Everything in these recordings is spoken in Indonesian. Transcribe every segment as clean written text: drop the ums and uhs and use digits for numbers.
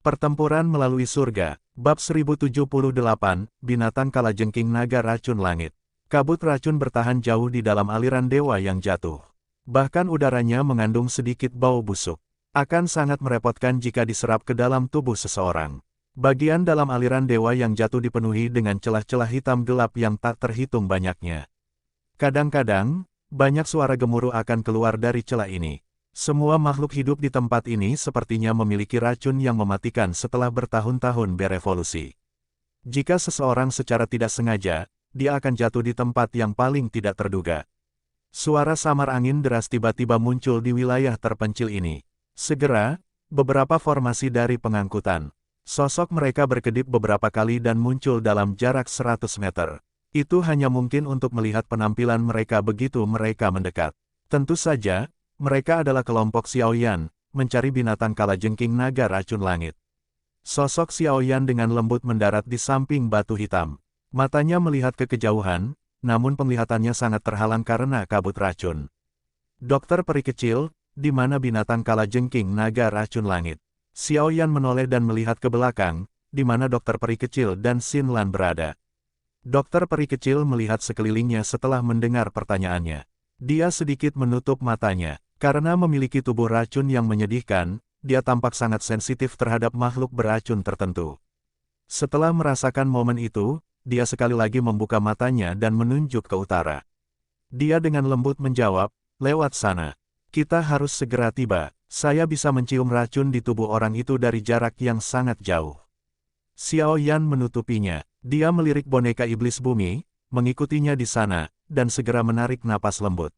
Pertempuran melalui surga, bab 1078, binatang kalajengking naga racun langit. Kabut racun bertahan jauh di dalam aliran dewa yang jatuh. Bahkan udaranya mengandung sedikit bau busuk. Akan sangat merepotkan jika diserap ke dalam tubuh seseorang. Bagian dalam aliran dewa yang jatuh dipenuhi dengan celah-celah hitam gelap yang tak terhitung banyaknya. Kadang-kadang, banyak suara gemuruh akan keluar dari celah ini. Semua makhluk hidup di tempat ini sepertinya memiliki racun yang mematikan setelah bertahun-tahun berevolusi. Jika seseorang secara tidak sengaja, dia akan jatuh di tempat yang paling tidak terduga. Suara samar angin deras tiba-tiba muncul di wilayah terpencil ini. Segera, beberapa formasi dari pengangkutan. Sosok mereka berkedip beberapa kali dan muncul dalam jarak 100 meter. Itu hanya mungkin untuk melihat penampilan mereka begitu mereka mendekat. Tentu saja, mereka adalah kelompok Xiaoyan, mencari binatang kalajengking naga racun langit. Sosok Xiaoyan dengan lembut mendarat di samping batu hitam. Matanya melihat ke kejauhan, namun penglihatannya sangat terhalang karena kabut racun. Dokter peri kecil, di mana binatang kalajengking naga racun langit? Xiaoyan menoleh dan melihat ke belakang, di mana dokter peri kecil dan Xin Lan berada. Dokter peri kecil melihat sekelilingnya setelah mendengar pertanyaannya. Dia sedikit menutup matanya. Karena memiliki tubuh racun yang menyedihkan, dia tampak sangat sensitif terhadap makhluk beracun tertentu. Setelah merasakan momen itu, dia sekali lagi membuka matanya dan menunjuk ke utara. Dia dengan lembut menjawab, "Lewat sana. Kita harus segera tiba. Saya bisa mencium racun di tubuh orang itu dari jarak yang sangat jauh." Xiaoyan menutupinya. Dia melirik boneka iblis bumi, mengikutinya di sana, dan segera menarik napas lembut.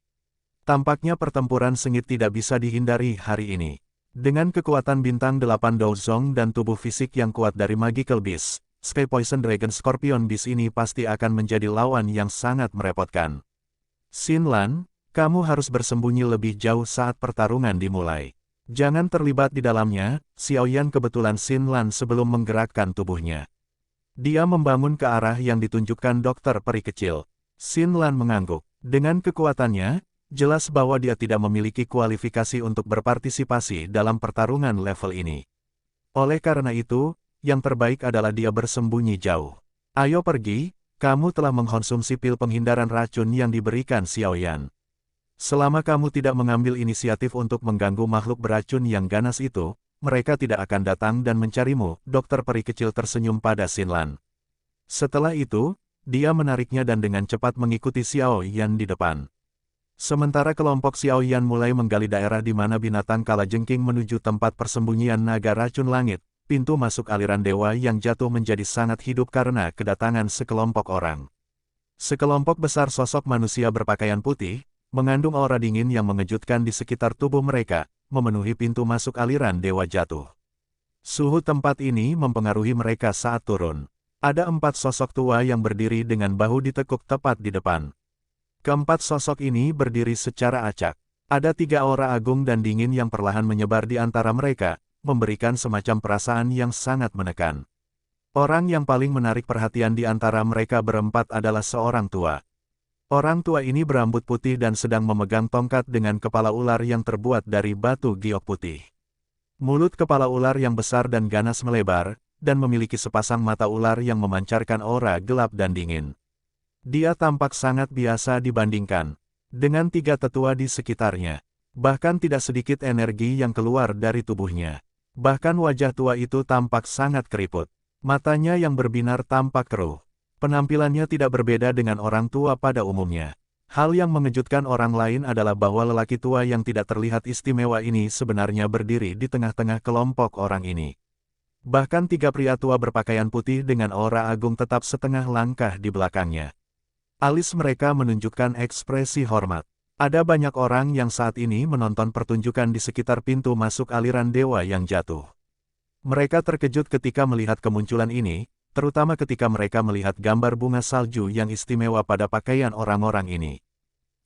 Tampaknya pertempuran sengit tidak bisa dihindari hari ini. Dengan kekuatan bintang 8 Douzong dan tubuh fisik yang kuat dari Magical Beast, Sky Poison Dragon Scorpion Beast ini pasti akan menjadi lawan yang sangat merepotkan. Xin Lan, kamu harus bersembunyi lebih jauh saat pertarungan dimulai. Jangan terlibat di dalamnya. Xiaoyan kebetulan Xin Lan sebelum menggerakkan tubuhnya. Dia membangun ke arah yang ditunjukkan dokter peri kecil. Xin Lan mengangguk. Dengan kekuatannya, jelas bahwa dia tidak memiliki kualifikasi untuk berpartisipasi dalam pertarungan level ini. Oleh karena itu, yang terbaik adalah dia bersembunyi jauh. Ayo pergi, kamu telah mengkonsumsi pil penghindaran racun yang diberikan Xiaoyan. Selama kamu tidak mengambil inisiatif untuk mengganggu makhluk beracun yang ganas itu, mereka tidak akan datang dan mencarimu. Dokter peri kecil tersenyum pada Xin Lan. Setelah itu, dia menariknya dan dengan cepat mengikuti Xiaoyan di depan. Sementara kelompok Xiaoyan mulai menggali daerah di mana binatang kalajengking menuju tempat persembunyian naga racun langit, pintu masuk aliran dewa yang jatuh menjadi sangat hidup karena kedatangan sekelompok orang. Sekelompok besar sosok manusia berpakaian putih, mengandung aura dingin yang mengejutkan di sekitar tubuh mereka, memenuhi pintu masuk aliran dewa jatuh. Suhu tempat ini mempengaruhi mereka saat turun. Ada 4 sosok tua yang berdiri dengan bahu ditekuk tepat di depan. Keempat sosok ini berdiri secara acak. Ada 3 aura agung dan dingin yang perlahan menyebar di antara mereka, memberikan semacam perasaan yang sangat menekan. Orang yang paling menarik perhatian di antara mereka berempat adalah seorang tua. Orang tua ini berambut putih dan sedang memegang tongkat dengan kepala ular yang terbuat dari batu giok putih. Mulut kepala ular yang besar dan ganas melebar, dan memiliki sepasang mata ular yang memancarkan aura gelap dan dingin. Dia tampak sangat biasa dibandingkan dengan 3 tetua di sekitarnya. Bahkan tidak sedikit energi yang keluar dari tubuhnya. Bahkan wajah tua itu tampak sangat keriput. Matanya yang berbinar tampak keruh. Penampilannya tidak berbeda dengan orang tua pada umumnya. Hal yang mengejutkan orang lain adalah bahwa lelaki tua yang tidak terlihat istimewa ini sebenarnya berdiri di tengah-tengah kelompok orang ini. Bahkan 3 pria tua berpakaian putih dengan aura agung tetap setengah langkah di belakangnya. Alis mereka menunjukkan ekspresi hormat. Ada banyak orang yang saat ini menonton pertunjukan di sekitar pintu masuk aliran dewa yang jatuh. Mereka terkejut ketika melihat kemunculan ini, terutama ketika mereka melihat gambar bunga salju yang istimewa pada pakaian orang-orang ini.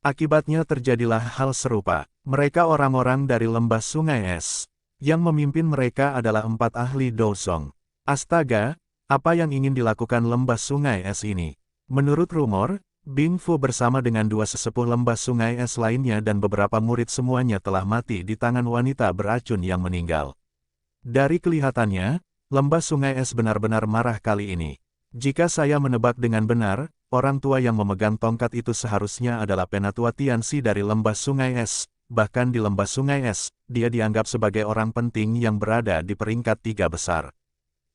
Akibatnya terjadilah hal serupa. Mereka orang-orang dari lembah sungai es. Yang memimpin mereka adalah 4 ahli Douzong. Astaga, apa yang ingin dilakukan lembah sungai es ini? Menurut rumor, Bing Fu bersama dengan 2 sesepuh lembah sungai es lainnya dan beberapa murid semuanya telah mati di tangan wanita beracun yang meninggal. Dari kelihatannya, lembah sungai es benar-benar marah kali ini. Jika saya menebak dengan benar, orang tua yang memegang tongkat itu seharusnya adalah Penatua Tianxi dari lembah sungai es. Bahkan di lembah sungai es, dia dianggap sebagai orang penting yang berada di peringkat 3 besar.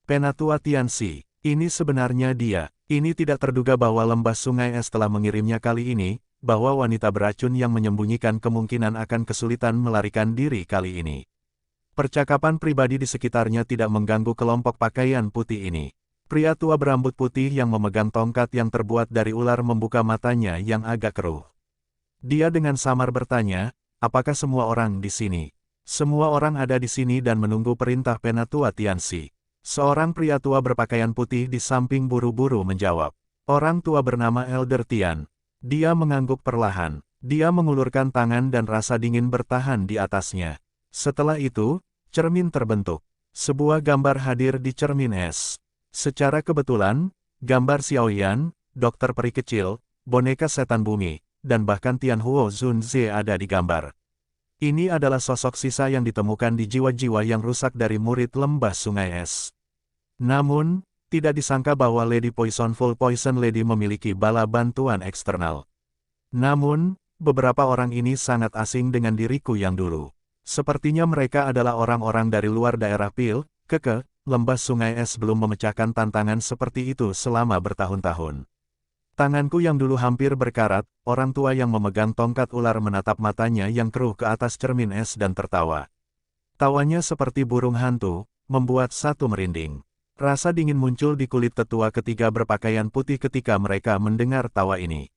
Penatua Tianxi, ini sebenarnya dia. Ini tidak terduga bahwa lembah sungai es telah mengirimnya kali ini, bahwa wanita beracun yang menyembunyikan kemungkinan akan kesulitan melarikan diri kali ini. Percakapan pribadi di sekitarnya tidak mengganggu kelompok pakaian putih ini. Pria tua berambut putih yang memegang tongkat yang terbuat dari ular membuka matanya yang agak keruh. Dia dengan samar bertanya, apakah semua orang di sini? Semua orang ada di sini dan menunggu perintah Penatua Tianxi. Seorang pria tua berpakaian putih di samping buru-buru menjawab. Orang tua bernama Elder Tian. Dia mengangguk perlahan. Dia mengulurkan tangan dan rasa dingin bertahan di atasnya. Setelah itu, cermin terbentuk. Sebuah gambar hadir di cermin es. Secara kebetulan, gambar Xiaoyan, dokter peri kecil, boneka setan bumi, dan bahkan Tianhuo Zunze ada di gambar. Ini adalah sosok sisa yang ditemukan di jiwa-jiwa yang rusak dari murid lembah sungai es. Namun, tidak disangka bahwa Lady Poisonful Poison Lady memiliki bala bantuan eksternal. Namun, beberapa orang ini sangat asing dengan diriku yang dulu. Sepertinya mereka adalah orang-orang dari luar daerah Pil, Keke, lembah sungai es belum memecahkan tantangan seperti itu selama bertahun-tahun. Tanganku yang dulu hampir berkarat, orang tua yang memegang tongkat ular menatap matanya yang keruh ke atas cermin es dan tertawa. Tawanya seperti burung hantu, membuat satu merinding. Rasa dingin muncul di kulit tetua ketiga berpakaian putih ketika mereka mendengar tawa ini.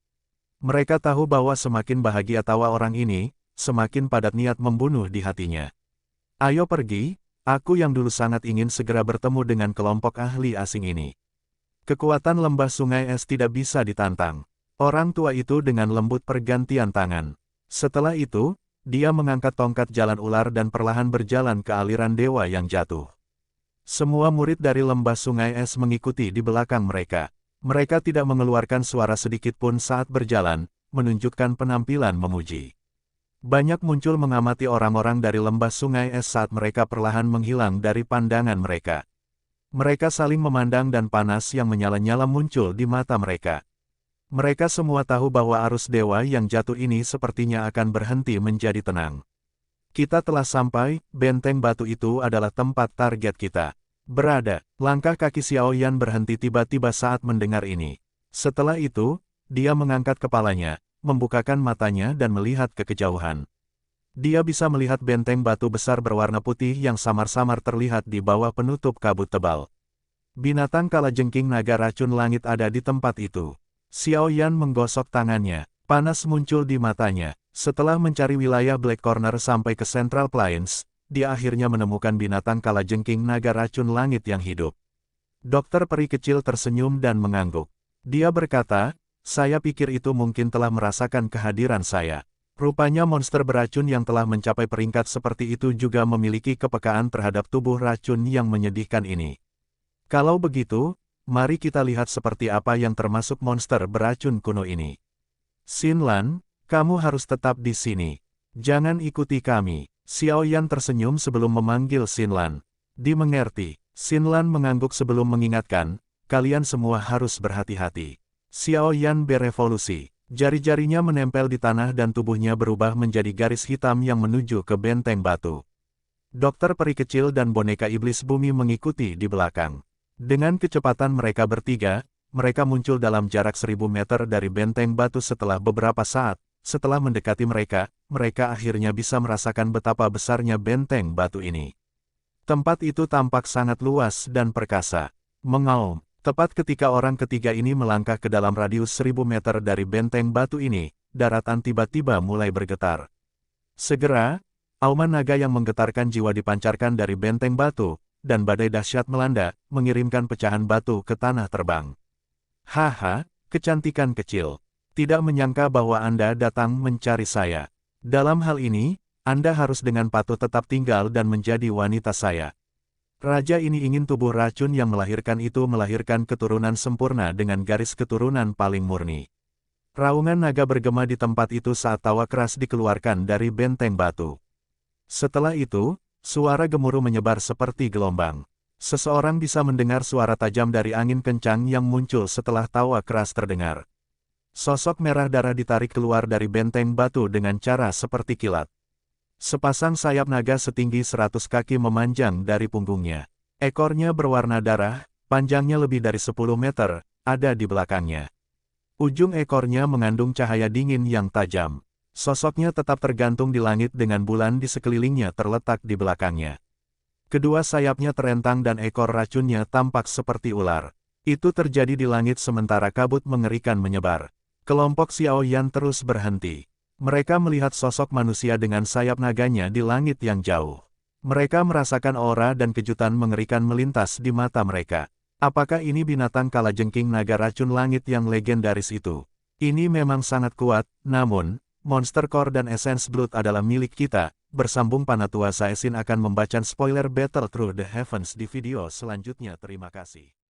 Mereka tahu bahwa semakin bahagia tawa orang ini, semakin padat niat membunuh di hatinya. Ayo pergi, aku yang dulu sangat ingin segera bertemu dengan kelompok ahli asing ini. Kekuatan lembah sungai es tidak bisa ditantang. Orang tua itu dengan lembut pergantian tangan. Setelah itu, dia mengangkat tongkat jalan ular dan perlahan berjalan ke aliran dewa yang jatuh. Semua murid dari lembah sungai es mengikuti di belakang mereka. Mereka tidak mengeluarkan suara sedikit pun saat berjalan, menunjukkan penampilan memuji. Banyak muncul mengamati orang-orang dari lembah sungai es saat mereka perlahan menghilang dari pandangan mereka. Mereka saling memandang dan panas yang menyala-nyala muncul di mata mereka. Mereka semua tahu bahwa arus dewa yang jatuh ini sepertinya akan berhenti menjadi tenang. Kita telah sampai, benteng batu itu adalah tempat target kita. Berada, langkah kaki Xiaoyan berhenti tiba-tiba saat mendengar ini. Setelah itu, dia mengangkat kepalanya, membukakan matanya dan melihat ke kejauhan. Dia bisa melihat benteng batu besar berwarna putih yang samar-samar terlihat di bawah penutup kabut tebal. Binatang kalajengking naga racun langit ada di tempat itu. Xiaoyan menggosok tangannya, panas muncul di matanya. Setelah mencari wilayah Black Corner sampai ke Central Plains, dia akhirnya menemukan binatang kalajengking naga racun langit yang hidup. Dokter peri kecil tersenyum dan mengangguk. Dia berkata, saya pikir itu mungkin telah merasakan kehadiran saya. Rupanya monster beracun yang telah mencapai peringkat seperti itu juga memiliki kepekaan terhadap tubuh racun yang menyedihkan ini. Kalau begitu, mari kita lihat seperti apa yang termasuk monster beracun kuno ini. Xinlan, kamu harus tetap di sini. Jangan ikuti kami. Xiaoyan tersenyum sebelum memanggil Xinlan. Dimengerti. Xinlan mengangguk sebelum mengingatkan, kalian semua harus berhati-hati. Xiaoyan berevolusi. Jari-jarinya menempel di tanah dan tubuhnya berubah menjadi garis hitam yang menuju ke benteng batu. Dokter peri kecil dan boneka iblis bumi mengikuti di belakang. Dengan kecepatan mereka bertiga, mereka muncul dalam jarak 1000 meter dari benteng batu setelah beberapa saat. Setelah mendekati mereka, mereka akhirnya bisa merasakan betapa besarnya benteng batu ini. Tempat itu tampak sangat luas dan perkasa. Mengaum. Tepat ketika orang ketiga ini melangkah ke dalam radius 1000 meter dari benteng batu ini, daratan tiba-tiba mulai bergetar. Segera, auman naga yang menggetarkan jiwa dipancarkan dari benteng batu, dan badai dahsyat melanda, mengirimkan pecahan batu ke tanah terbang. Haha, kecantikan kecil. Tidak menyangka bahwa Anda datang mencari saya. Dalam hal ini, Anda harus dengan patuh tetap tinggal dan menjadi wanita saya. Raja ini ingin tubuh racun yang melahirkan itu melahirkan keturunan sempurna dengan garis keturunan paling murni. Raungan naga bergema di tempat itu saat tawa keras dikeluarkan dari benteng batu. Setelah itu, Suara gemuruh menyebar seperti gelombang. Seseorang bisa mendengar suara tajam dari angin kencang yang muncul setelah tawa keras terdengar. Sosok merah darah ditarik keluar dari benteng batu dengan cara seperti kilat. Sepasang sayap naga setinggi 100 kaki memanjang dari punggungnya. Ekornya berwarna darah, panjangnya lebih dari 10 meter, ada di belakangnya. Ujung ekornya mengandung cahaya dingin yang tajam. Sosoknya tetap tergantung di langit dengan bulan di sekelilingnya terletak di belakangnya. Kedua sayapnya terentang dan ekor racunnya tampak seperti ular. Itu terjadi di langit sementara kabut mengerikan menyebar. Kelompok Xiao Yan terus berhenti. Mereka melihat sosok manusia dengan sayap naganya di langit yang jauh. Mereka merasakan aura dan kejutan mengerikan melintas di mata mereka. Apakah ini binatang kalajengking naga racun langit yang legendaris itu? Ini memang sangat kuat, namun, Monster Core dan Essence Blood adalah milik kita. Bersambung Panatua Saesin akan membacakan spoiler Battle Through the Heavens di video selanjutnya. Terima kasih.